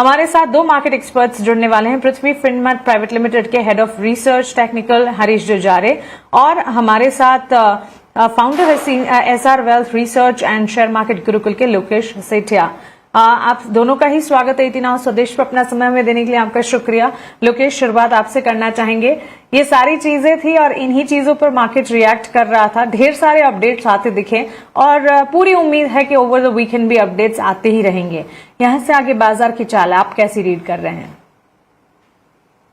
हमारे साथ दो मार्केट एक्सपर्ट्स जुड़ने वाले हैं। पृथ्वी फिनमर्ट प्राइवेट लिमिटेड के head of research technical Harish Jujare और हमारे साथ founder SR wealth research and share market Gurukul के लोकेश सेठिया। आप दोनों का ही स्वागत है 18 आवर्स स्वदेश पर अपना समय हमें देने के लिए आपका शुक्रिया। लोकेश, शुरुआत आपसे करना चाहेंगे। ये सारी चीजें थी और इन्हीं चीजों पर मार्केट रिएक्ट कर रहा था। ढेर सारे अपडेट्स आते दिखे और पूरी उम्मीद है कि ओवर द वीकेंड भी अपडेट्स आते ही रहेंगे। यहां से आगे बाजार की चाल आप कैसी रीड कर रहे हैं?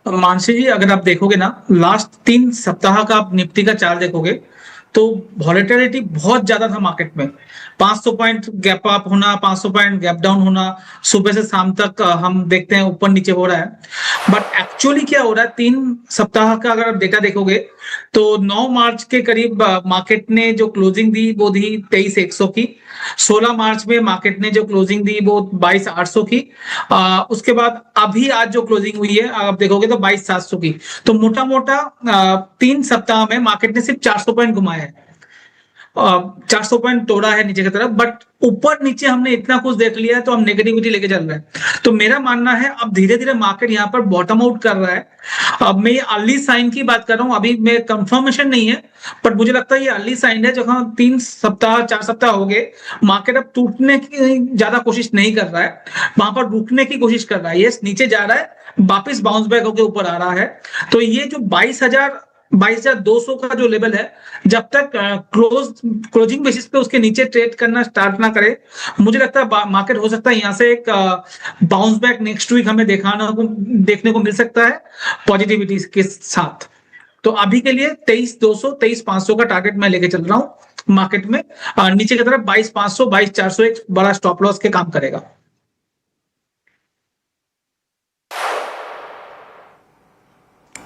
मानसी जी, अगर आप देखोगे ना, लास्ट 3 सप्ताह का आप निफ्टी का चार्ट देखोगे तो वॉलेटिलिटी बहुत ज्यादा था मार्केट में। 500 पॉइंट गैप अप होना, 500 पॉइंट गैप डाउन होना, सुबह से शाम तक हम देखते हैं ऊपर नीचे हो रहा है। बट एक्चुअली क्या हो रहा है, 3 सप्ताह का अगर आप डेटा देखोगे तो 9 मार्च के करीब मार्केट ने जो क्लोजिंग दी वो दी 23,100 की। 16 मार्च में मार्केट ने जो क्लोजिंग दी वो 22,800 की। उसके बाद अभी आज जो क्लोजिंग हुई है आप देखोगे तो 22,700 की। तो मोटा मोटा 3 सप्ताह में मार्केट ने सिर्फ 400 पॉइंट घुमाया है, 400 पॉइंट तोड़ा है नीचे की तरफ। बट ऊपर नीचे हमने इतना कुछ देख लिया है तो हम नेगेटिविटी लेके चल रहे हैं। तो मेरा मानना है अब धीरे धीरे मार्केट यहाँ पर बॉटम आउट कर रहा है। अब मैं ये अर्ली साइन की बात कर रहा हूँ, अभी मैं कंफर्मेशन नहीं है, बट मुझे लगता है ये अर्ली साइन है। जहां 3 सप्ताह 4 सप्ताह हो गए, मार्केट अब टूटने की ज्यादा कोशिश नहीं कर रहा है, वहां पर रुकने की कोशिश कर रहा है। ये नीचे जा रहा है, वापिस बाउंस बैक होकर ऊपर आ रहा है। तो ये जो 22,200 का जो लेवल है, जब तक क्लोजिंग बेसिस पे उसके नीचे ट्रेड करना स्टार्ट ना करे, मुझे लगता है मार्केट हो सकता है यहां से एक बाउंस बैक नेक्स्ट वीक हमें देखने को मिल सकता है पॉजिटिविटी के साथ। तो अभी के लिए 23,200 23,500 का टारगेट मैं लेके चल रहा हूं मार्केट में। नीचे की तरफ 22,500 22,400 एक बड़ा स्टॉप लॉस के काम करेगा।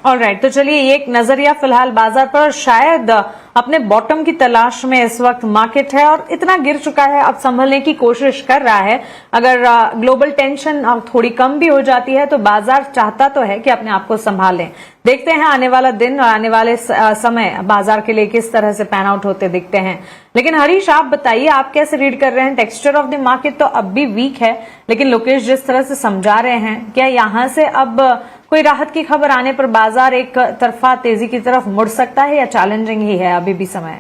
ऑलराइट, तो चलिए एक नजरिया फिलहाल बाजार पर। शायद अपने बॉटम की तलाश में इस वक्त मार्केट है और इतना गिर चुका है, अब संभलने की कोशिश कर रहा है। अगर ग्लोबल टेंशन थोड़ी कम भी हो जाती है तो बाजार चाहता तो है कि अपने आप को संभालें। देखते हैं आने वाला दिन और आने वाले समय बाजार के लिए किस तरह से पैन आउट होते दिखते हैं। लेकिन हरीश, आप बताइए, आप कैसे रीड कर रहे हैं? टेक्सचर ऑफ द मार्केट तो अब भी वीक है, लेकिन लोकेश जिस तरह से समझा रहे हैं, क्या यहां से अब कोई राहत की खबर आने पर बाजार एक तरफा तेजी की तरफ मुड़ सकता है या चैलेंजिंग ही है अभी भी समय?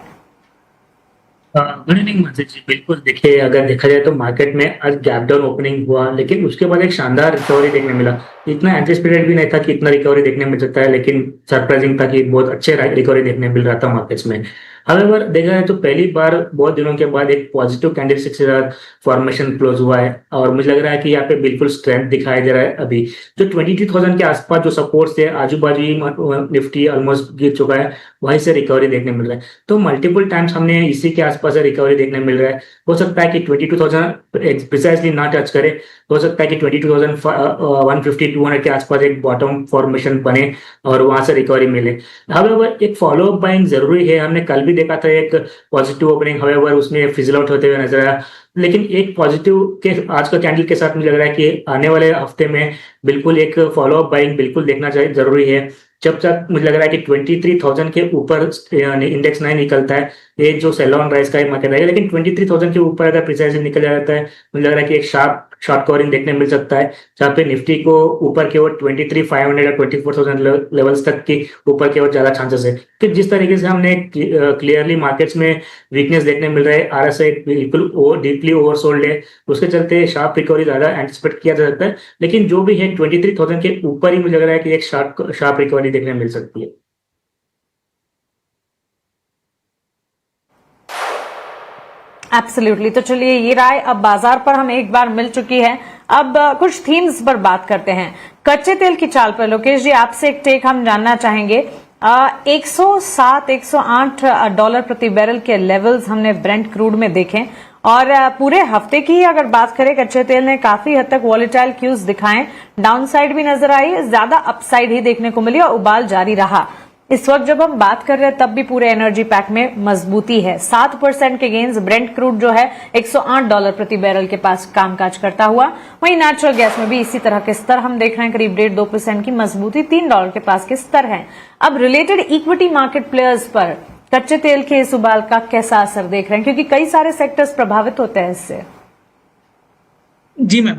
गुड इवनिंग मानसी जी। बिल्कुल, देखिए अगर देखा जाए तो मार्केट में आज गैप डाउन ओपनिंग हुआ, लेकिन उसके बाद एक शानदार रिकवरी देखने मिला। इतना एंटिसिपेटेड भी नहीं था कि इतना रिकवरी देखने मिल सकता है, लेकिन सरप्राइजिंग था कि बहुत अच्छे रिकवरी देखने मिल रहा था मार्केट्स में। हाउएवर देखा जाए तो पहली बार बहुत दिनों के बाद एक पॉजिटिव कैंडलस्टिक के साथ फॉर्मेशन क्लोज हुआ है और मुझे लग रहा है कि यहाँ पे बिल्कुल स्ट्रेंथ दिखाई दे रहा है। अभी जो 22,000 के आसपास जो सपोर्ट थे, आजू बाजू ही निफ्टी ऑलमोस्ट गिर चुका है, वहीं से रिकवरी देखने मिल रहा है। तो मल्टीपल टाइम्स हमने इसी के आसपास से रिकवरी देखने मिल रहा है। हो सकता है कि 22,000 प्रिसाइसली ना टच करे, हो सकता है कि 22,150 200 के आसपास एक बॉटम फॉर्मेशन बने और वहां से रिकवरी मिले। हाउएवर एक फॉलो अप बाइंग जरूरी है। हमने कल भी देखा था एक पॉजिटिव ओपनिंग, हाउएवर उसमें फिजल आउट होते हुए नजर आया। लेकिन एक पॉजिटिव के आज का कैंडल के साथ मुझे लग रहा है कि आने वाले हफ्ते में बिल्कुल एक फॉलो अप बाइंग बिल्कुल देखना चाहिए, जरूरी है। जब तक मुझे लग रहा है कि 23,000 के ऊपर इंडेक्स नहीं निकलता है, ये जो सेल ऑन राइज का मार्केट है, लेकिन 23,000 के ऊपर अगर प्रिसाइजली निकल जाता है, मुझे लग रहा है कि एक शार्प शॉर्ट कवरिंग देखने मिल सकता है, जहाँ पे निफ्टी को ऊपर की ओर 23,500 या 24,000 लेवल्स तक की ऊपर की ओर ज्यादा चांसेस है। कि जिस तरीके से हमने क्लियरली मार्केट्स में वीकनेस देखने मिल रहा है, आरएसआई बिल्कुल डीपली ओवरसोल्ड है, उसके चलते शार्प रिकवरी ज्यादा एंटिसिपेट किया जा सकता है। लेकिन जो भी है 23,000 के ऊपर ही मुझे लग रहा है कि एक शार्प रिकवरी देखने मिल सकती है। एब्सोल्युटली। तो चलिए ये राय अब बाजार पर हमें एक बार मिल चुकी है। अब कुछ थीम्स पर बात करते हैं। कच्चे तेल की चाल पर लोकेश जी, आपसे एक टेक हम जानना चाहेंगे। 107 108 डॉलर प्रति बैरल के लेवल्स हमने ब्रेंट क्रूड में देखे और पूरे हफ्ते की अगर बात करें, कच्चे तेल ने काफी हद तक वॉलेटाइल क्यूज दिखाए, डाउनसाइड भी नजर आई, ज्यादा अपसाइड ही देखने को मिली और उबाल जारी रहा। इस वक्त जब हम बात कर रहे हैं तब भी पूरे एनर्जी पैक में मजबूती है। 7% के गेंस, ब्रेंट क्रूड जो है 108 डॉलर प्रति बैरल के पास कामकाज करता हुआ। वहीं नेचुरल गैस में भी इसी तरह के स्तर हम देख रहे हैं, करीब 1.5-2% की मजबूती, $3 के पास के स्तर है। अब रिलेटेड इक्विटी मार्केट प्लेयर्स पर कच्चे तेल के इस उबाल का कैसा असर देख रहे हैं, क्योंकि कई सारे सेक्टर्स प्रभावित होते हैं इससे? जी मैम,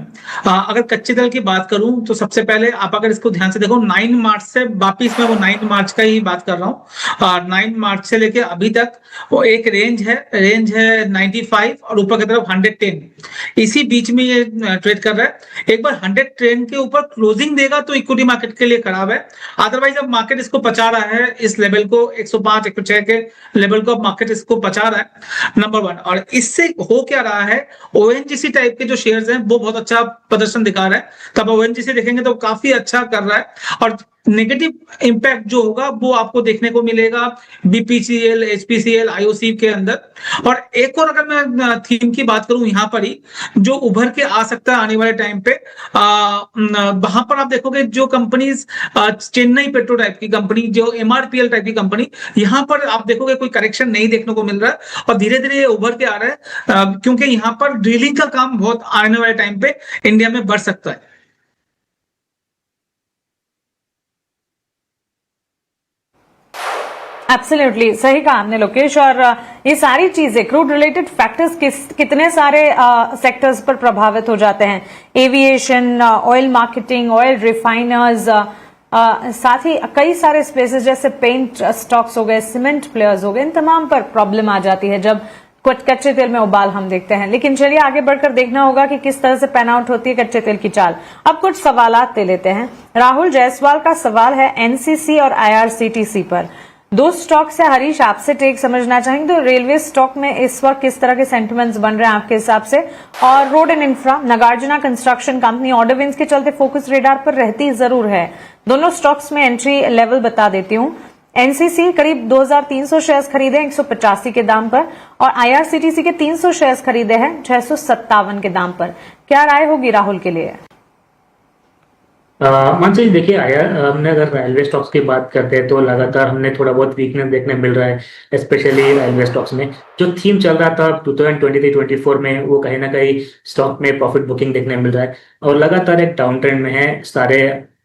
अगर कच्चे तेल की बात करूं तो सबसे पहले आप अगर इसको ध्यान से देखो 9 मार्च से वापिस मैं वो 9 मार्च का ही बात कर रहा हूँ। 9 मार्च से लेके अभी तक वो एक रेंज है 95 और ऊपर की तरफ 110, इसी बीच में ये ट्रेड कर रहा है। एक बार 110 के ऊपर क्लोजिंग देगा तो इक्विटी मार्केट के लिए खराब है। अदरवाइज अब मार्केट इसको पचा रहा है, इस लेवल को 105 106 के लेवल को अब मार्केट इसको पचा रहा है, नंबर 1। और इससे हो क्या रहा है, ओएनजीसी टाइप के जो शेयर्स हैं वो बहुत अच्छा प्रदर्शन दिखा रहा है। तब ओएनजीसी देखेंगे तो काफी अच्छा कर रहा है, और नेगेटिव इंपैक्ट जो होगा वो आपको देखने को मिलेगा बीपीसीएल, एचपीसीएल, आईओसी के अंदर। और एक और अगर मैं थीम की बात करूं यहाँ पर ही जो उभर के आ सकता है आने वाले टाइम पे, वहां पर आप देखोगे जो कंपनीज चेन्नई पेट्रो टाइप की कंपनी, जो एमआरपीएल टाइप की कंपनी, यहाँ पर आप देखोगे कोई करेक्शन नहीं देखने को मिल रहा है और धीरे धीरे ये उभर के आ रहा है, क्योंकि यहाँ पर ड्रिलिंग का काम बहुत आने वाले टाइम पे इंडिया में बढ़ सकता है। एब्सोल्युटली सही कहा आपने लोकेश। और ये सारी चीजें क्रूड रिलेटेड फैक्टर्स कितने सारे सेक्टर्स पर प्रभावित हो जाते हैं, aviation, oil marketing, oil refiners, साथ ही कई सारे स्पेसेस जैसे पेंट स्टॉक्स हो गए, सीमेंट प्लेयर्स हो गए, इन तमाम पर प्रॉब्लम आ जाती है जब कच्चे तेल में उबाल हम देखते हैं। लेकिन चलिए आगे बढ़कर देखना होगा कि किस तरह से पैन आउट होती है कच्चे तेल की चाल। अब कुछ सवालात ले लेते हैं। राहुल जायसवाल का सवाल है एनसीसी और आईआरसीटीसी पर। दो स्टॉक से हरीश आपसे टेक समझना चाहेंगे, तो रेलवे स्टॉक में इस वक्त किस तरह के सेंटिमेंट्स बन रहे हैं आपके हिसाब से, और road and infra, Nagarjuna construction company order wins के चलते फोकस रेडार पर रहती जरूर है। दोनों स्टॉक्स में एंट्री लेवल बता देती हूं। एनसीसी करीब 2300 शेयर्स खरीदे 185 के दाम पर, और आईआरसीटीसी के 300 शेयर्स खरीदे हैं 657 के दाम पर। क्या राय होगी राहुल के लिए? मनसी देखिए, हमने अगर रेलवे स्टॉक्स की बात करते हैं तो लगातार हमने थोड़ा बहुत वीकनेस देखने मिल रहा है, स्पेशली रेलवे स्टॉक्स में। जो थीम चल रहा था 2023-24 में, वो कहीं ना कहीं स्टॉक में प्रॉफिट बुकिंग देखने मिल रहा है और लगातार एक डाउन ट्रेंड में है सारे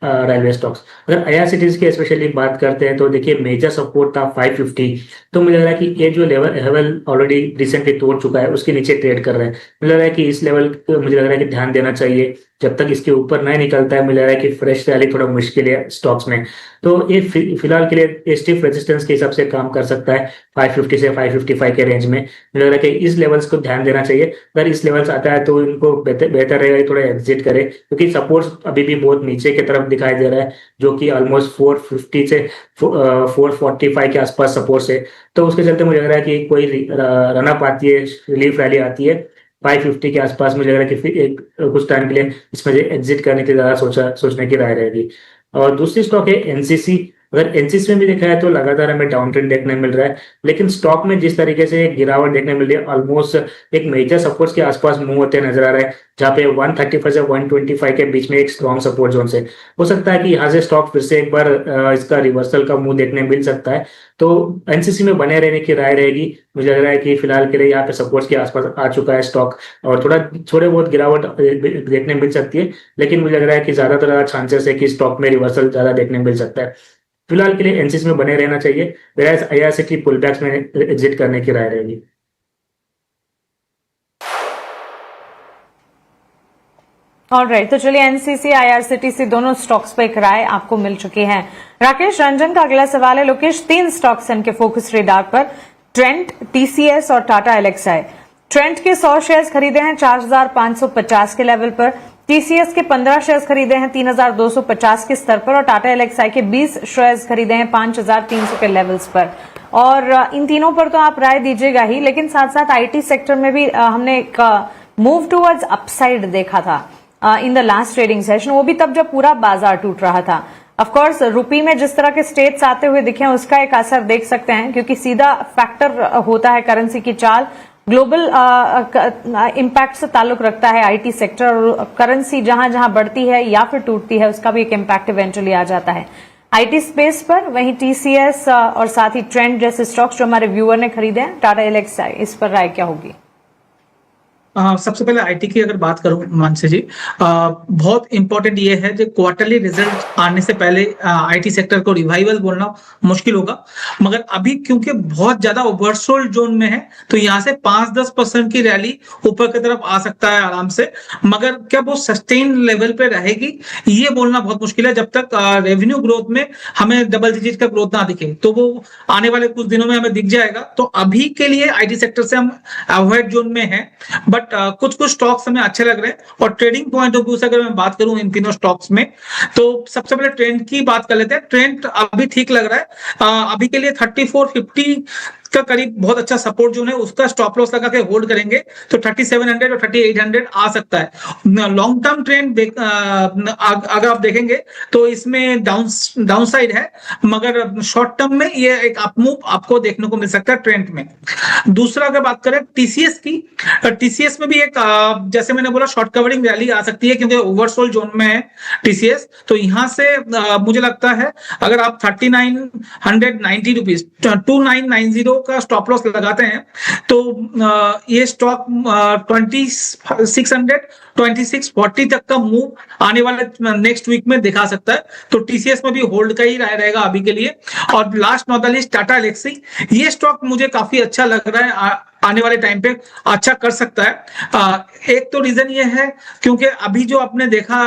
रेलवे स्टॉक्स। अगर आईआरसीटीसी की स्पेशली बात करते हैं तो देखिए मेजर सपोर्ट था 550, तो मुझे लग रहा है कि ये जो लेवल ऑलरेडी रिसेंटली तोड़ चुका है उसके नीचे ट्रेड कर रहे हैं। मुझे लग रहा है कि इस लेवल मुझे लग रहा है कि ध्यान देना चाहिए। जब तक इसके ऊपर नहीं निकलता है मुझे लग रहा है कि फ्रेश रैली थोड़ा मुश्किल है स्टॉक्स में। तो ये फिलहाल के लिए स्टिफ रेजिस्टेंस के हिसाब से काम कर सकता है 550 से 555 के रेंज में। मुझे लग रहा है कि इस लेवल्स को ध्यान देना चाहिए। अगर इस लेवल्स आता है तो इनको बेहतर रहेगा थोड़ा एग्जिट करे, क्योंकि सपोर्ट अभी भी बहुत नीचे की तरफ दिखाई दे रहा है, जो कि ऑलमोस्ट 450 से 445 के आसपास सपोर्ट है। तो उसके चलते मुझे लग रहा है कि कोई रनअप आती है, रिलीफ रैली आती है 550 के आसपास, मुझे लग रहा है कि फिर एक कुछ टाइम के लिए इसमें एग्जिट करने की ज्यादा सोचने की राय रहेगी। और दूसरी स्टॉक है एनसीसी। अगर एनसीसी में भी देखा है तो लगातार हमें डाउन ट्रेंड देखने मिल रहा है, लेकिन स्टॉक में जिस तरीके से गिरावट देखने मिल रही है, ऑलमोस्ट एक मेजर सपोर्ट्स के आसपास मूव होते नजर आ रहा है, जहाँ पे 135 से 125 के बीच में एक स्ट्रॉन्ग सपोर्ट जोन से हो सकता है कि यहाँ से स्टॉक फिर से एक बार इसका रिवर्सल का मुंह देखने मिल सकता है। तो एनसीसी में बने रहने की राय रहेगी। मुझे लग रहा है कि फिलहाल के लिए यहाँ पे सपोर्ट्स के आसपास आ चुका है स्टॉक, और थोड़े बहुत गिरावट देखने मिल सकती है, लेकिन मुझे लग रहा है कि ज्यादातर चांसेस है कि स्टॉक में रिवर्सल ज्यादा देखने मिल सकता है। फिलहाल के लिए एनसीसी में बने रहना चाहिए, वेराज आईआरसीटी पुलबैक्स में एग्जिट करने की राय रहेगी। ऑलराइट, तो चलिए एनसीसी आईआरसीटीसी दोनों स्टॉक्स पे एक राय आपको मिल चुकी है। राकेश रंजन का अगला सवाल है, लोकेश 3 स्टॉक्स इनके फोकस रेडार पर, ट्रेंट, टीसीएस और टाटा एलेक्साई। ट्रेंट के 100 शेयर्स खरीदे हैं 4550 के लेवल पर, टीसीएस के 15 शेयर्स खरीदे हैं 3250 के स्तर पर, और टाटा एलेक्साई के 20 शेयर्स खरीदे हैं 5300 के लेवल्स पर। और इन तीनों पर तो आप राय दीजिएगा ही, लेकिन साथ साथ आईटी सेक्टर में भी हमने एक मूव टूवर्ड्स अपसाइड देखा था in the last trading session, वो भी तब जब पूरा बाजार टूट रहा था। ऑफ कोर्स रुपी में जिस तरह के स्टेट्स आते हुए दिखे उसका एक असर देख सकते हैं, क्योंकि सीधा फैक्टर होता है करेंसी की चाल, ग्लोबल इम्पैक्ट से ताल्लुक रखता है आईटी सेक्टर, और करेंसी जहां जहां बढ़ती है या फिर टूटती है उसका भी एक इम्पैक्ट इवेंचुअली आ जाता है आईटी स्पेस पर। वहीं टीसीएस और साथ ही ट्रेंड जैसे स्टॉक्स जो हमारे व्यूअर ने खरीदे हैं, टाटा एलेक्साई, इस पर राय क्या होगी? सबसे पहले आईटी की अगर बात करूं मानसी जी, बहुत इंपॉर्टेंट ये है जो क्वार्टरली रिजल्ट आने से पहले आईटी सेक्टर को रिवाइवल बोलना मुश्किल होगा। मगर अभी क्योंकि बहुत ज्यादा ओवरसोल्ड जोन में है, तो यहाँ से 5-10% की रैली ऊपर की तरफ आ सकता है आराम से। मगर क्या वो सस्टेन लेवल पे रहेगी, ये बोलना बहुत मुश्किल है। जब तक रेवेन्यू ग्रोथ में हमें डबल डिजिट का ग्रोथ ना दिखे, तो वो आने वाले कुछ दिनों में हमें दिख जाएगा। तो अभी के लिए आईटी सेक्टर से हम अवॉइड जोन में है, बट कुछ कुछ स्टॉक्स हमें अच्छे लग रहे हैं। और ट्रेडिंग पॉइंट ऑफ व्यू से अगर मैं बात करूं इन तीनों स्टॉक्स में, तो सबसे पहले ट्रेंड की बात कर लेते हैं। ट्रेंड अभी ठीक लग रहा है। अभी के लिए 3450 का करीब बहुत अच्छा सपोर्ट जोन है, उसका स्टॉप लॉस लगा के होल्ड करेंगे तो 3700 और 3800 आ सकता है। लॉन्ग टर्म ट्रेंड अगर आप देखेंगे तो इसमें डाउन साइड है, मगर शॉर्ट टर्म में ये एक अप मूव आपको देखने को मिल सकता है ट्रेंड में। दूसरा अगर बात करें टीसीएस की, टीसीएस में भी एक जैसे मैंने बोला शॉर्ट कवरिंग रैली आ सकती है, क्योंकि ओवरसोल्ड जोन में है टीसीएस। तो यहां से मुझे लगता है अगर आप 3990 रुपीज 2990 का स्टॉप लॉस लगाते हैं, तो ये स्टॉक 2640 तक का मूव आने वाले नेक्स्ट वीक में दिखा सकता है। तो टीसीएस में भी होल्ड का ही रहेगा अभी के लिए। और last not the least Tata Elxsi, ये स्टॉक मुझे काफी अच्छा लग रहा है, आने वाले टाइम पे अच्छा कर सकता है। एक तो रीजन ये है क्योंकि अभी जो आपने देखा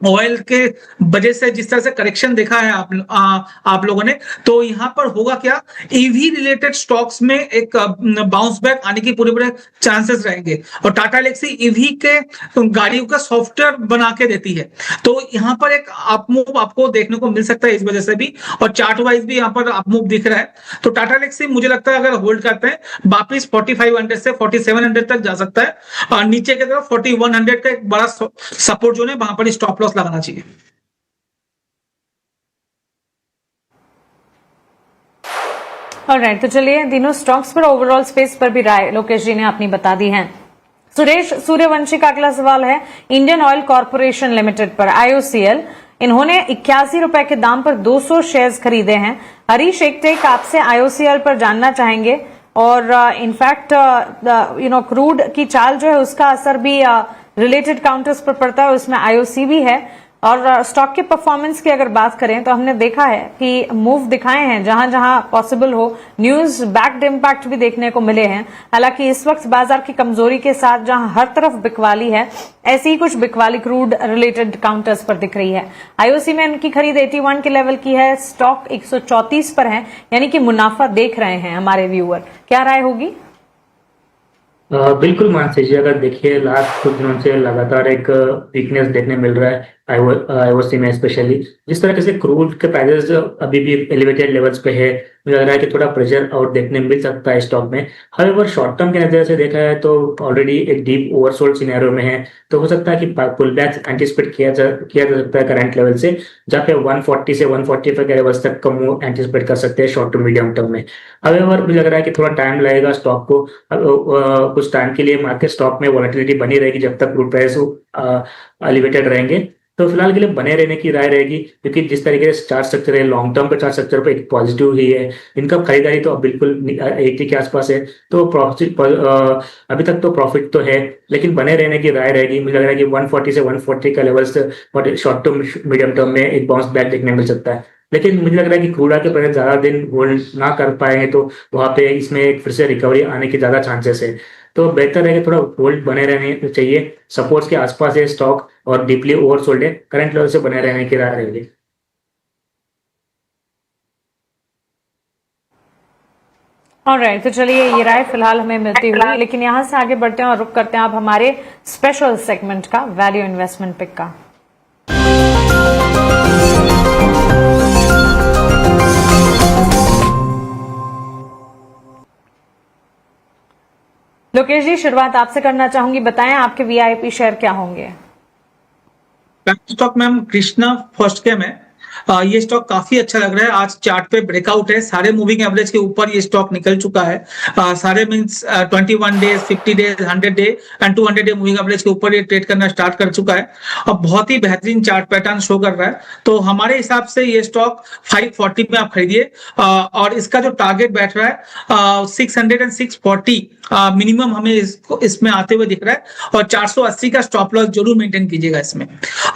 ऑयल के वजह से जिस तरह से करेक्शन देखा है आप लोगों ने, तो यहां पर होगा क्या, ईवी रिलेटेड स्टॉक्स में एक बाउंस बैक आने की पूरे चांसेस रहेंगे। और टाटा एलेक्सी ईवी के गाड़ियों का सॉफ्टवेयर बना के देती है, तो यहां पर एक अपमूव आपको देखने को मिल सकता है इस वजह से भी। और चार्ट वाइज भी यहां पर अपमूव दिख रहा है। तो टाटा एलेक्सी मुझे लगता है अगर होल्ड करते हैं, वापिस 4500 से 4700 तक जा सकता है। और नीचे की तरफ 4100 का एक बड़ा सपोर्ट जो है, वहां पर स्टॉप लॉस लगाना चाहिए। ऑलराइट, तो चलिए तीनों स्टॉक्स पर ओवरऑल स्पेस पर भी राय लोकेश जी ने अपनी बता दी है। सुरेश सूर्यवंशी का अगला सवाल है इंडियन ऑयल कॉर्पोरेशन लिमिटेड पर, आईओसीएल। इन्होंने 81 रुपए के दाम पर 200 शेयर्स खरीदे हैं। हरीश एकटेक आपसे आईओसीएल पर जानना चाहेंगे, और इनफैक्ट क्रूड की चाल जो है उसका असर भी रिलेटेड काउंटर्स पर पड़ता है, उसमें आईओसी भी है। और स्टॉक के परफॉर्मेंस की अगर बात करें तो हमने देखा है कि मूव दिखाए हैं जहां जहां पॉसिबल हो, न्यूज बैक्ड इम्पैक्ट भी देखने को मिले हैं। हालांकि इस वक्त बाजार की कमजोरी के साथ जहां हर तरफ बिकवाली है, ऐसी ही कुछ बिकवाली क्रूड रिलेटेड काउंटर्स पर दिख रही है। आईओसी में उनकी खरीद 81 के लेवल की है, स्टॉक 134 पर है, यानी कि मुनाफा देख रहे हैं हमारे व्यूअर। क्या राय होगी? बिल्कुल मानसी जी, अगर देखिए लास्ट कुछ दिनों से लगातार एक वीकनेस देखने मिल रहा है आईओसी में, स्पेशली जिस तरह से क्रूड के प्राइसेस अभी भी एलिवेटेड लेवल्स पे है, मुझे लग रहा है कि थोड़ा प्रेशर और देखने मिल सकता है स्टॉक में। हाउएवर शॉर्ट टर्म के नजर से देखा है तो ऑलरेडी एक डीप ओवरसोल्ड सिनेरियो में है, तो हो सकता है कि पुल बैक एंटिसिपेट किया जा सकता है करंट लेवल से, जहाँ पे 140 से 145 के लेवल्स तक का मूव एंटिसिपेट कर सकते हैं शॉर्ट टू मीडियम टर्म में। हाउएवर मुझे लग रहा है कि थोड़ा टाइम लगेगा स्टॉक को, कुछ टाइम के लिए मार्केट स्टॉक में वॉलेटिलिटी बनी रहेगी जब तक क्रूड प्राइस एलिवेटेड रहेंगे। तो फिलहाल के लिए बने रहने की राय रहेगी, क्योंकि जिस तरीके से चार्ट स्ट्रक्चर है, लॉन्ग टर्म का चार्ट स्ट्रक्चर पे एक पॉजिटिव ही है। इनका खरीदारी तो अब बिल्कुल 80 के आसपास है, तो प्रॉफिट अभी तक तो प्रॉफिट तो है, लेकिन बने रहने की राय रहेगी। मुझे लग रहा है कि 140 से 140 का level short term medium term में एक बाउंस बैक देखने मिल सकता है। लेकिन मुझे लग रहा है कि क्रूड के प्राइस ज्यादा दिन होल्ड ना कर पाएंगे, तो वहां पे इसमें एक फिर से रिकवरी आने के ज्यादा चांसेस है। तो बेहतर है कि थोड़ा होल्ड बने रहने चाहिए, सपोर्ट्स के आसपास है स्टॉक और डीपली ओवरसोल्ड है, करंट लेवल से बने रहने की राय रहेगी। ऑलराइट, तो चलिए ये राय फिलहाल हमें मिलती हुई, लेकिन यहां से आगे बढ़ते हैं और रुक करते हैं आप हमारे स्पेशल सेगमेंट का, वैल्यू इन्वेस्टमेंट पिक का। लोकेश जी, शुरुआत आपसे करना चाहूंगी, बताएं आपके वीआईपी शेयर क्या होंगे? स्टॉक मैम कृष्णा फर्स्ट कैम है, ये स्टॉक काफी अच्छा लग रहा है। आज चार्ट पे ब्रेकआउट है, सारे मूविंग एवरेज के ऊपर ये स्टॉक निकल चुका है। सारे means 21 days, 50 days, 100 day and 200 day moving average के ऊपर ये ट्रेड करना स्टार्ट कर चुका है और बहुत ही बेहतरीन चार्ट पैटर्न शो कर रहा है। तो हमारे हिसाब से ये स्टॉक 540 में आप खरीदिए और इसका जो टारगेट बैठ रहा है 600 एंड 640 मिनिमम हमें इसमें आते हुए दिख रहा है और 480 का स्टॉप लॉस जरूर मेंटेन कीजिएगा इसमें।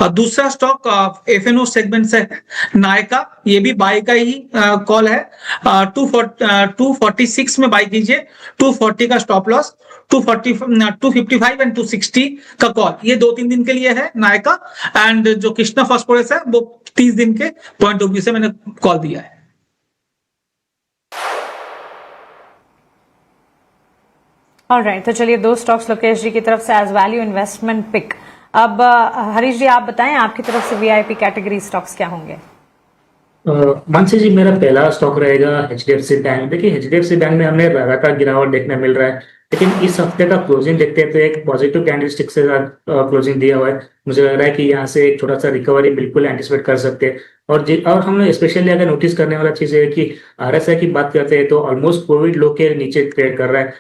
और दूसरा स्टॉक एफएनओ सेगमेंट से है नायका, ये भी बाय का ही कॉल है। 246 में बाय कीजिए, 240 का स्टॉप लॉस, 255 एंड 260 का कॉल। ये 2-3 दिन के लिए है नायका। एंड जो कृष्णा फास्फोरस है वो 30 दिन के पॉइंट ऑफ व्यू से मैंने कॉल दिया है। ऑलराइट, तो चलिए 2 स्टॉक्स लोकेश जी की तरफ से एज वैल्यू इन्वेस्टमेंट पिक। अब हरीश जी आप बताएं आपकी तरफ से वीआईपी कैटेगरी स्टॉक्स क्या होंगे? मानसी जी, मेरा पहला स्टॉक रहेगा एचडीएफसी बैंक। देखिए, एचडीएफसी बैंक में हमने लगातार गिरावट देखने मिल रहा है, लेकिन इस हफ्ते का क्लोजिंग देखते हैं तो एक पॉजिटिव कैंडलस्टिक से साथ क्लोजिंग दिया हुआ है। मुझे लग रहा है कि यहाँ से एक छोटा सा रिकवरी बिल्कुल एंटिसिपेट कर सकते हैं। और हम लोग स्पेशली अगर नोटिस करने वाला चीज है कि आरएसआई की बात करते हैं तो ऑलमोस्ट कोविड लो के नीचे ट्रेड कर रहा है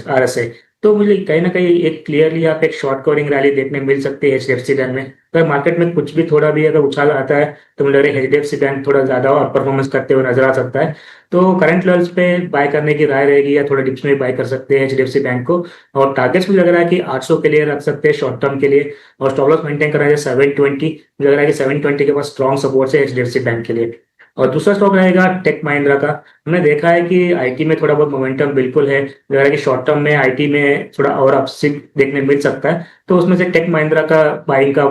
आरएसआई। तो मुझे कहीं ना कहीं एक क्लियरली यहाँ पे एक शॉर्ट कवरिंग रैली देखने मिल सकती है एचडीएफसी बैंक में। अगर मार्केट में कुछ भी थोड़ा भी अगर उछाल आता है तो मुझे लग रहा है एचडीएफसी बैंक थोड़ा ज्यादा और परफॉर्मेंस करते हुए नजर आ सकता है। तो करंट लेवल्स पे बाय करने की राय रहेगी या थोड़ा डिप्स में बाय कर सकते हैं एचडीएफसी बैंक को। और टारगेट्स मुझे लग रहा है कि 800 के लिए रख सकते हैं शॉर्ट टर्म के लिए, और स्टॉप लॉस मेंटेन करना है 720। मुझे लग रहा है कि 720 के पास स्ट्रॉन्ग सपोर्ट है एचडीएफसी बैंक के लिए। और दूसरा स्टॉक रहेगा टेक महिंद्रा का। हमने देखा है कि आईटी में थोड़ा बहुत मोमेंटम बिल्कुल है, लग रहा है कि शॉर्ट टर्म में आईटी में थोड़ा और अपस्विंग देखने मिल सकता है। तो उसमें से टेक महिंद्रा का बाइंग का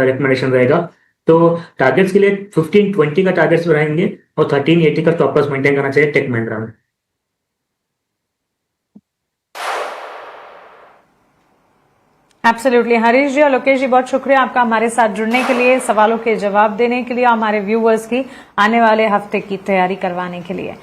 रिकमेंडेशन रहेगा। तो टारगेट्स के लिए 1520 का टारगेट्स रहेंगे और 1380 का स्टॉप लॉस मेंटेन करना चाहिए टेक महिंद्रा में। एब्सोल्युटली हरीश जी और लोकेश जी, बहुत शुक्रिया आपका हमारे साथ जुड़ने के लिए, सवालों के जवाब देने के लिए, हमारे व्यूअर्स की आने वाले हफ्ते की तैयारी करवाने के लिए।